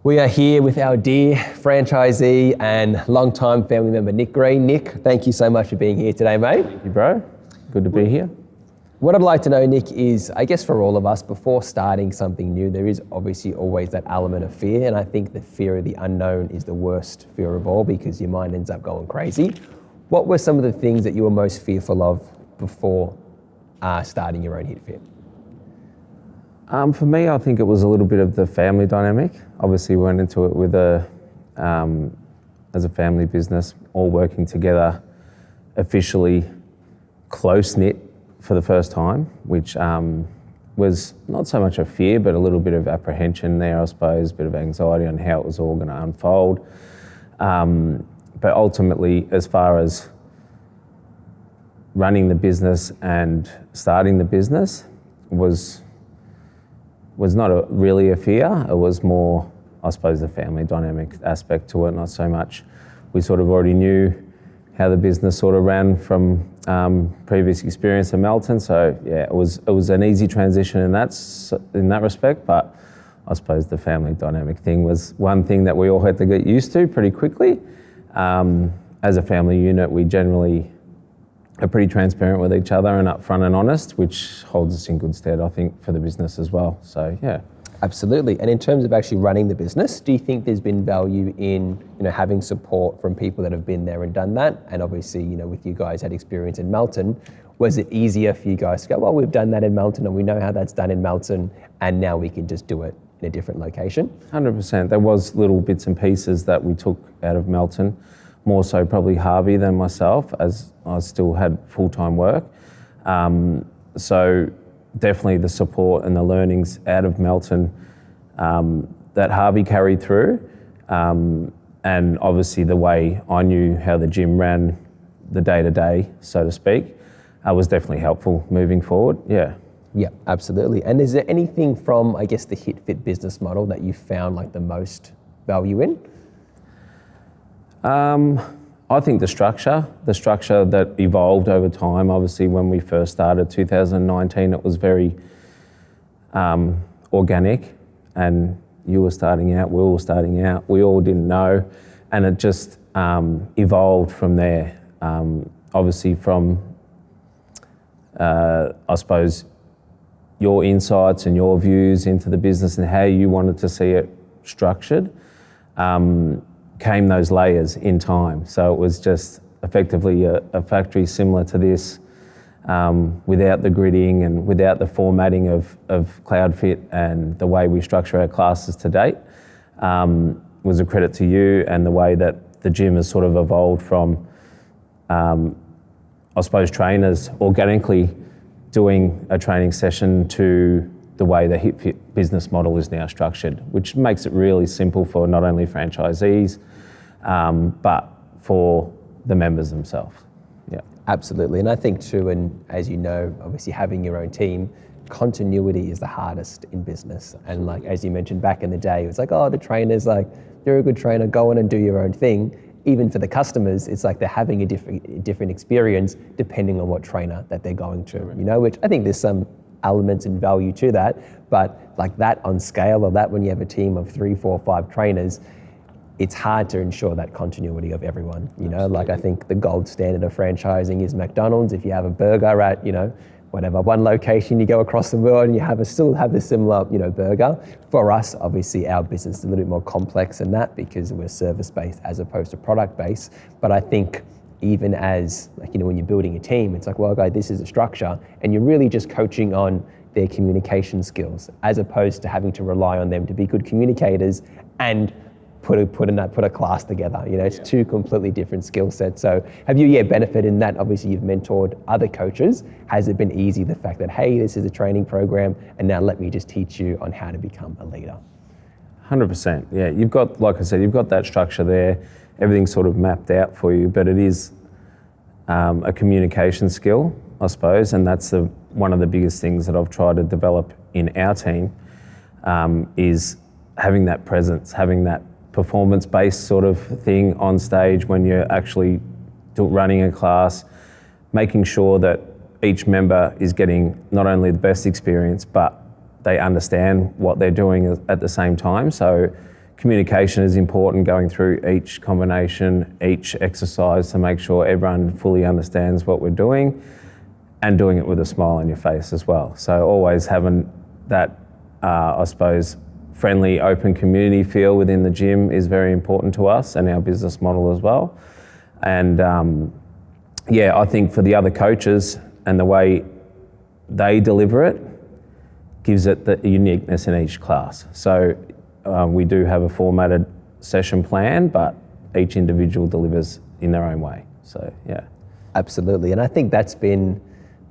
We are here with our dear franchisee and longtime family member, Nick Green. Nick, thank you so much for being here today, mate. Thank you, bro. Good to be here. What I'd like to know, Nick, is I guess for all of us, before starting something new, there is obviously always that element of fear. And I think the fear of the unknown is the worst fear of all because your mind ends up going crazy. What were some of the things that you were most fearful of before starting your own Hitfit? For me, I think it was a little bit of the family dynamic. Obviously, we went into it with as a family business, all working together, officially close-knit for the first time, which was not so much a fear, but a little bit of apprehension there, I suppose, a bit of anxiety on how it was all going to unfold. But ultimately, as far as running the business and starting the business was not really a fear. It was more, I suppose, the family dynamic aspect to it, not so much. We sort of already knew how the business sort of ran from previous experience in Melton. So yeah, it was an easy transition in that respect, but I suppose the family dynamic thing was one thing that we all had to get used to pretty quickly. As a family unit, we generally are pretty transparent with each other and upfront and honest, which holds us in good stead, I think, for the business as well. So yeah. Absolutely. And in terms of actually running the business, do you think there's been value in having support from people that have been there and done that? And obviously, with you guys had experience in Melton, was it easier for you guys to go, well, we've done that in Melton and we know how that's done in Melton, and now we can just do it in a different location? 100%. There was little bits and pieces that we took out of Melton, more so probably Harvey than myself, as I still had full-time work. So definitely the support and the learnings out of Melton that Harvey carried through. And obviously the way I knew how the gym ran the day-to-day, so to speak, was definitely helpful moving forward, yeah. Yeah, absolutely. And is there anything from, I guess, the Hitfit business model that you found like the most value in? I think the structure that evolved over time. Obviously, when we first started 2019, it was very organic, and you were starting out, we were starting out, we all didn't know, and it just evolved from there. Obviously from, I suppose, your insights and your views into the business and how you wanted to see it structured, came those layers in time. So it was just effectively a factory similar to this, without the gridding and without the formatting of CloudFit and the way we structure our classes to date, was a credit to you and the way that the gym has sort of evolved from, I suppose, trainers organically doing a training session to the way the Hitfit business model is now structured, which makes it really simple for not only franchisees, but for the members themselves. Yeah, absolutely. And I think too, and as you know, obviously having your own team, continuity is the hardest in business. And like, as you mentioned back in the day, it was like, oh, the trainer's like, you're a good trainer, go in and do your own thing. Even for the customers, it's like they're having a different experience depending on what trainer that they're going to, which I think there's some elements and value to that, but like that on scale, or that when you have a team of 3, 4, 5 trainers, it's hard to ensure that continuity of everyone. Like I think the gold standard of franchising is McDonald's. If you have a burger at whatever one location, you go across the world and you still have the similar burger. For us, obviously our business is a little bit more complex than that because we're service based as opposed to product based. But I think even as when you're building a team, it's like, well, okay, this is a structure, and you're really just coaching on their communication skills as opposed to having to rely on them to be good communicators and put a class together. It's two completely different skill sets. So have you benefited in that? Obviously you've mentored other coaches. Has it been easy, the fact that, hey, this is a training program and now let me just teach you on how to become a leader? 100%. Yeah, you've got, like I said, you've got that structure there. Everything's sort of mapped out for you, but it is a communication skill, I suppose, and that's one of the biggest things that I've tried to develop in our team, is having that presence, having that performance-based sort of thing on stage when you're actually running a class, making sure that each member is getting not only the best experience, but they understand what they're doing at the same time. So communication is important, going through each combination, each exercise to make sure everyone fully understands what we're doing and doing it with a smile on your face as well. So always having that, I suppose, friendly, open community feel within the gym is very important to us and our business model as well. And I think for the other coaches and the way they deliver it gives it the uniqueness in each class. So we do have a formatted session plan, but each individual delivers in their own way. So, yeah. Absolutely. And I think that's been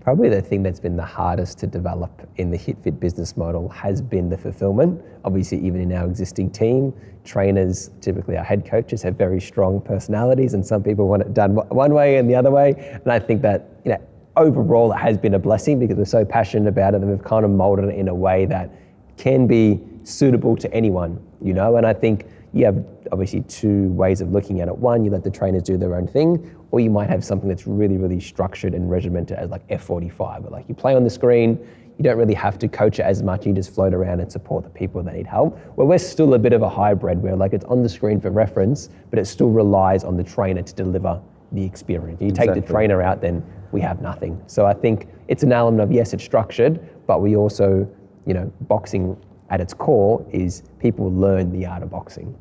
probably the thing that's been the hardest to develop in the Hitfit business model has been the fulfillment. Obviously, even in our existing team, trainers, typically our head coaches, have very strong personalities, and some people want it done one way and the other way. And I think that, overall it has been a blessing because we're so passionate about it and we've kind of molded it in a way that can be suitable to anyone, and I think you have obviously two ways of looking at it. One, you let the trainers do their own thing, or you might have something that's really, really structured and regimented as like F45, where like you play on the screen, you don't really have to coach it as much, you just float around and support the people that need help. Where we're still a bit of a hybrid where like it's on the screen for reference, but it still relies on the trainer to deliver the experience. You take the trainer out, then we have nothing. So I think it's an element of, yes, it's structured, but we also, boxing at its core is people learn the art of boxing,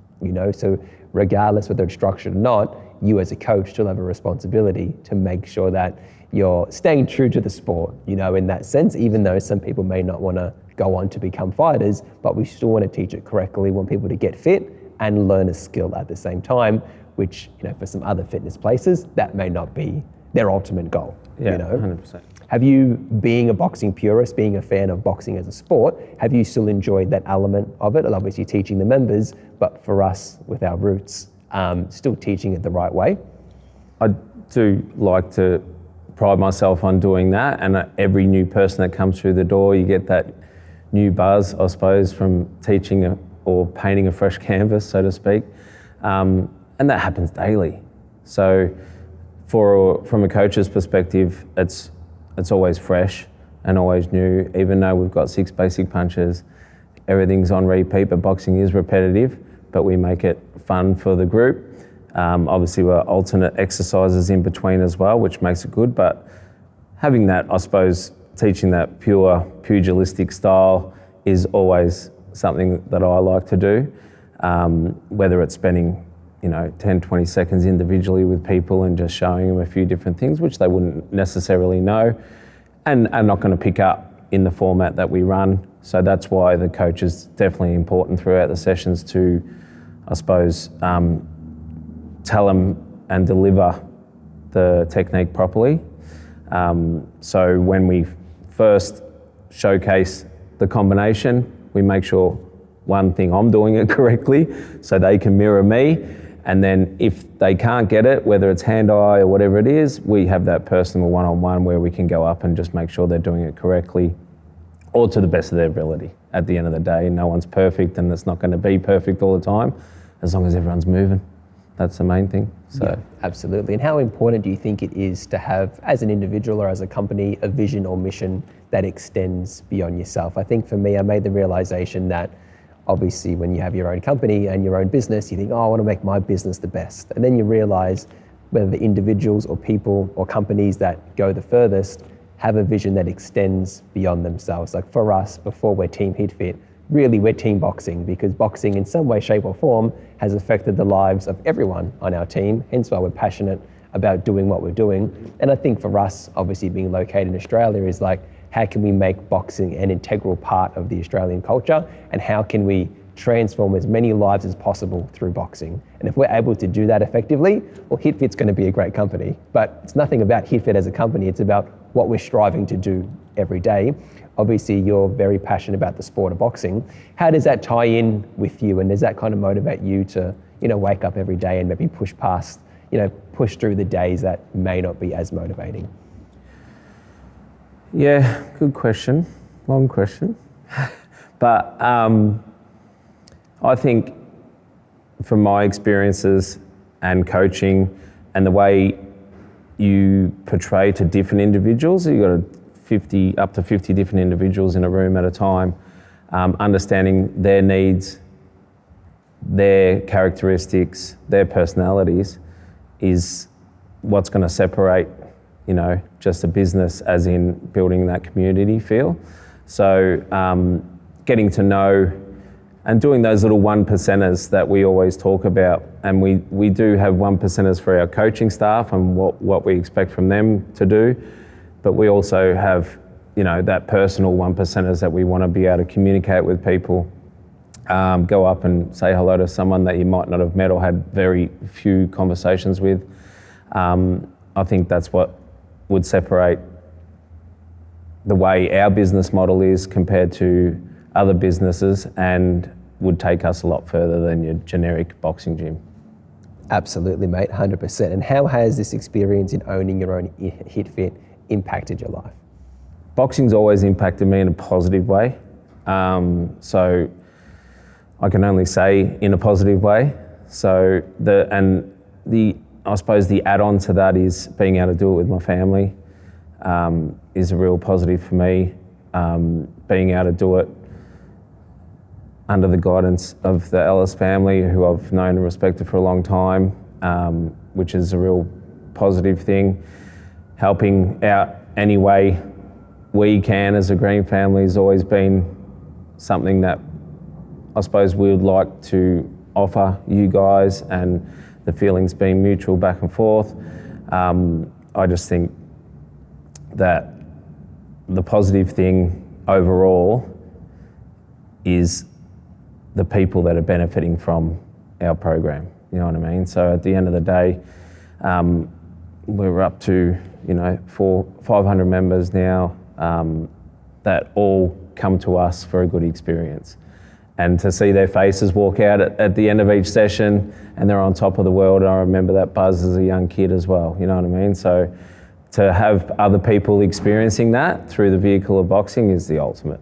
so regardless whether it's structured or not, you as a coach still have a responsibility to make sure that you're staying true to the sport, in that sense, even though some people may not want to go on to become fighters, but we still want to teach it correctly. We want people to get fit and learn a skill at the same time, which, for some other fitness places, that may not be their ultimate goal. Yeah, 100%. Have you, being a boxing purist, being a fan of boxing as a sport, have you still enjoyed that element of it? And obviously teaching the members, but for us with our roots, still teaching it the right way? I do like to pride myself on doing that, and every new person that comes through the door, you get that new buzz, I suppose, from teaching or painting a fresh canvas, so to speak. And that happens daily. So from a coach's perspective, it's always fresh and always new, even though we've got 6 basic punches, everything's on repeat, but boxing is repetitive, but we make it fun for the group. Obviously we're alternate exercises in between as well, which makes it good, but having that, I suppose, teaching that pure pugilistic style is always something that I like to do, whether it's spending 10, 20 seconds individually with people and just showing them a few different things, which they wouldn't necessarily know and are not going to pick up in the format that we run. So that's why the coach is definitely important throughout the sessions to, I suppose, tell them and deliver the technique properly. So when we first showcase the combination, we make sure, one thing, I'm doing it correctly so they can mirror me. And then if they can't get it, whether it's hand-eye or whatever it is, we have that personal one-on-one where we can go up and just make sure they're doing it correctly or to the best of their ability. At the end of the day, no one's perfect and it's not going to be perfect all the time, as long as everyone's moving. That's the main thing. So yeah, absolutely. And how important do you think it is to have, as an individual or as a company, a vision or mission that extends beyond yourself? I think for me, I made the realization that obviously when you have your own company and your own business, you think, I want to make my business the best. And then you realize whether the individuals or people or companies that go the furthest have a vision that extends beyond themselves. Like for us, before we're Team Hitfit, really we're team boxing, because boxing in some way, shape or form has affected the lives of everyone on our team, hence why we're passionate about doing what we're doing. And I think for us, obviously being located in Australia, is like, how can we make boxing an integral part of the Australian culture, and how can we transform as many lives as possible through boxing? And if we're able to do that effectively, well, Hitfit's going to be a great company. But it's nothing about Hitfit as a company, it's about what we're striving to do every day. Obviously, you're very passionate about the sport of boxing. How does that tie in with you, and does that kind of motivate you to, wake up every day and maybe push past, push through the days that may not be as motivating? Yeah, good question. Long question. But I think from my experiences and coaching and the way you portray to different individuals, you've got up to 50 different individuals in a room at a time, understanding their needs their characteristics, their personalities is what's going to separate, just a business, as in building that community feel. So getting to know and doing those little 1%ers that we always talk about, and we do have 1%ers for our coaching staff and what we expect from them to do, but we also have that personal 1%ers that we want to be able to communicate with people, go up and say hello to someone that you might not have met or had very few conversations with. I think that's what would separate the way our business model is compared to other businesses, and would take us a lot further than your generic boxing gym. Absolutely, mate, 100%. And how has this experience in owning your own Hitfit impacted your life? Boxing's always impacted me in a positive way. So I can only say in a positive way. So I suppose the add-on to that is being able to do it with my family is a real positive for me. Being able to do it under the guidance of the Ellis family, who I've known and respected for a long time, which is a real positive thing. Helping out any way we can as a Green family has always been something that I suppose we would like to offer you guys, and the feelings being mutual back and forth. I just think that the positive thing overall is the people that are benefiting from our program, you know what I mean? So at the end of the day, we're up to 500 members now that all come to us for a good experience. And to see their faces walk out at the end of each session and they're on top of the world, I remember that buzz as a young kid as well, you know what I mean? So to have other people experiencing that through the vehicle of boxing is the ultimate.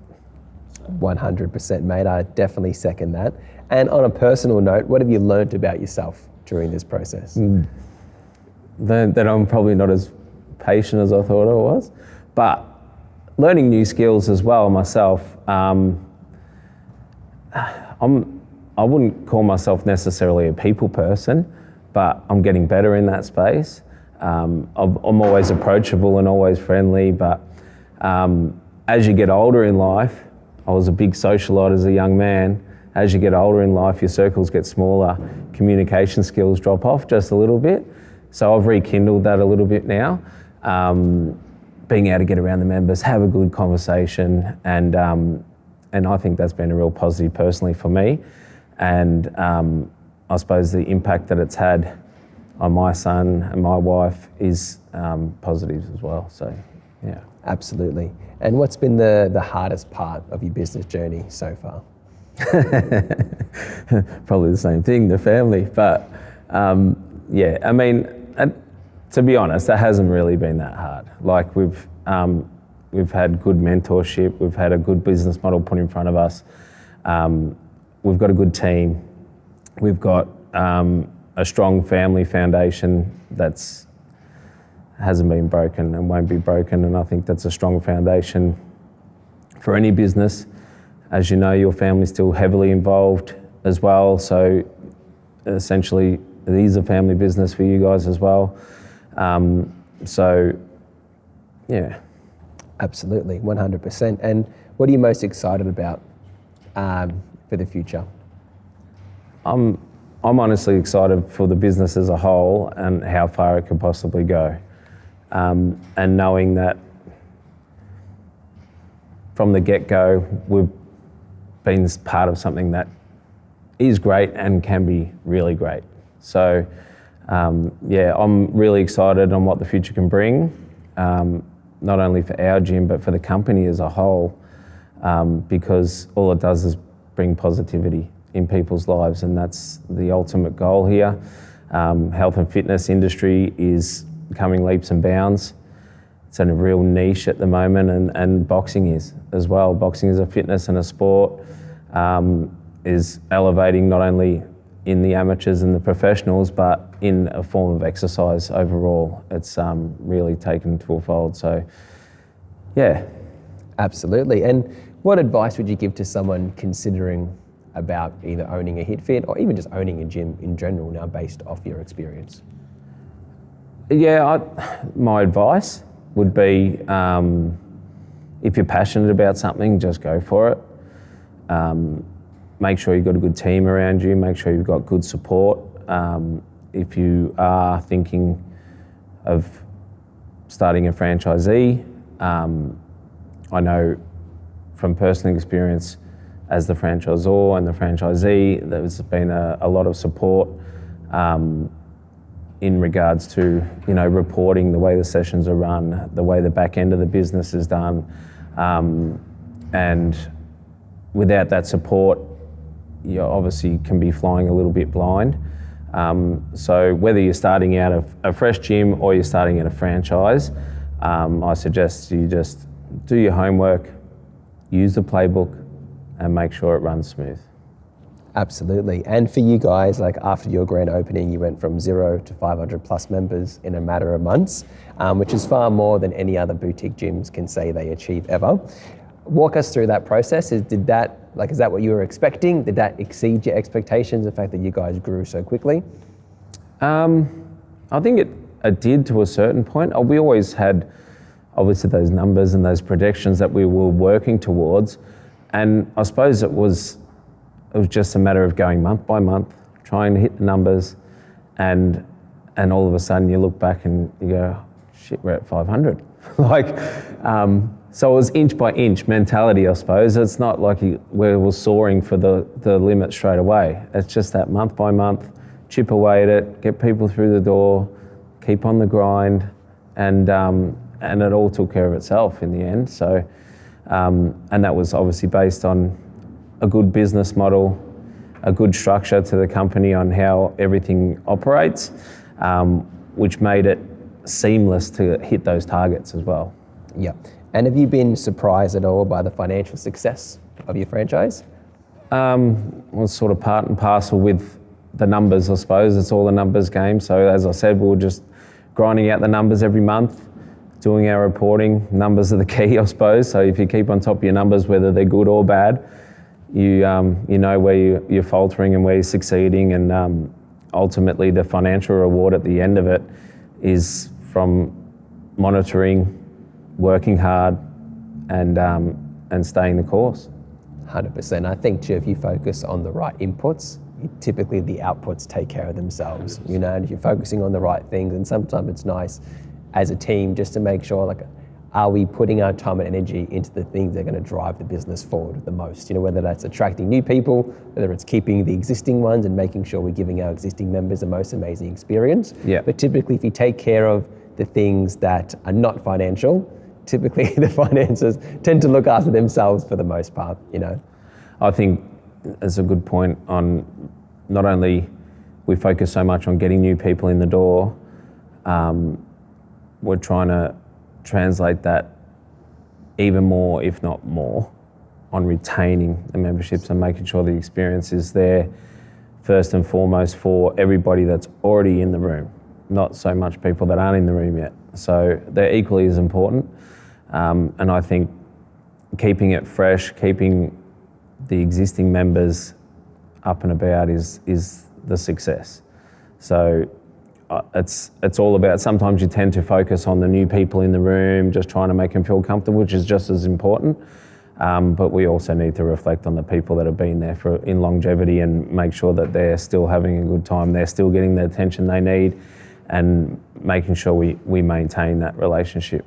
100%, mate. I definitely second that. And on a personal note, what have you learned about yourself during this process? That I'm probably not as patient as I thought I was, but learning new skills as well myself. I wouldn't call myself necessarily a people person, but I'm getting better in that space. I'm always approachable and always friendly, but as you get older in life, I was a big socialite as a young man. As you get older in life, your circles get smaller, communication skills drop off just a little bit. So I've rekindled that a little bit now. Being able to get around the members, have a good conversation, and I think that's been a real positive personally for me. And I suppose the impact that it's had on my son and my wife is positive as well. So, yeah. Absolutely. And what's been the hardest part of your business journey so far? Probably the same thing, the family. But yeah, I mean, to be honest, that hasn't really been that hard. Like we've had good mentorship, we've had a good business model put in front of us. We've got a good team. We've got a strong family foundation that's hasn't been broken and won't be broken, and I think that's a strong foundation for any business. As you know, your family's still heavily involved as well, so essentially it is a family business for you guys as well. So, yeah. Absolutely, 100%. And what are you most excited about for the future? I'm honestly excited for the business as a whole and how far it could possibly go. And knowing that from the get-go, we've been part of something that is great and can be really great. So, yeah, I'm really excited on what the future can bring, not only for our gym, but for the company as a whole, because all it does is bring positivity in people's lives, and that's the ultimate goal here. Health and fitness industry is becoming leaps and bounds. It's in a real niche at the moment, and boxing is as well. Boxing is a fitness and a sport, is elevating not only in the amateurs and the professionals, but in a form of exercise overall. It's really taken to a fold, so yeah. Absolutely. And what advice would you give to someone considering about either owning a Hitfit or even just owning a gym in general now based off your experience? Yeah, my advice would be if you're passionate about something, just go for it. Make sure you've got a good team around you, make sure you've got good support. If you are thinking of starting a franchisee, I know from personal experience as the franchisor and the franchisee, there's been a lot of support in regards to, you know, reporting the way the sessions are run, the way the back end of the business is done. And without that support, you obviously can be flying a little bit blind. So whether you're starting out a fresh gym or you're starting at a franchise, I suggest you just do your homework, use the playbook, and make sure it runs smooth. Absolutely. And for you guys, like after your grand opening, you went from 0 to 500 plus members in a matter of months, which is far more than any other boutique gyms can say they achieve ever. Walk us through that process. Is that what you were expecting? Did that exceed your expectations, the fact that you guys grew so quickly? I think it did to a certain point. We always had obviously those numbers and those projections that we were working towards. And I suppose it was just a matter of going month by month, trying to hit the numbers, and all of a sudden you look back and you go, shit, we're at 500. So it was inch by inch mentality, I suppose. It's not like we were soaring for the limit straight away. It's just that month by month, chip away at it, get people through the door, keep on the grind, and it all took care of itself in the end. So, and that was obviously based on a good business model, a good structure to the company on how everything operates, which made it seamless to hit those targets as well. Yeah. And have you been surprised at all by the financial success of your franchise? Well, it's sort of part and parcel with the numbers, I suppose. It's all a numbers game. So as I said, we were just grinding out the numbers every month, doing our reporting. Numbers are the key, I suppose. So if you keep on top of your numbers, whether they're good or bad, you know where you're faltering and where you're succeeding, and ultimately the financial reward at the end of it is from monitoring, working hard, and staying the course. 100%. I think too, if you focus on the right inputs, typically the outputs take care of themselves. You know, and if you're focusing on the right things, and sometimes it's nice as a team just to make sure, like, are we putting our time and energy into the things that are going to drive the business forward the most? You know, whether that's attracting new people, whether it's keeping the existing ones and making sure we're giving our existing members the most amazing experience. Yeah. But typically, if you take care of the things that are not financial, typically the finances tend to look after themselves for the most part, you know. I think it's a good point on not only we focus so much on getting new people in the door, we're trying to translate that even more, if not more, on retaining the memberships and making sure the experience is there first and foremost for everybody that's already in the room, not so much people that aren't in the room yet. So they're equally as important. And I think keeping it fresh, keeping the existing members up and about is the success. So it's all about, sometimes you tend to focus on the new people in the room, just trying to make them feel comfortable, which is just as important. But we also need to reflect on the people that have been there in longevity and make sure that they're still having a good time, they're still getting the attention they need, and making sure we maintain that relationship.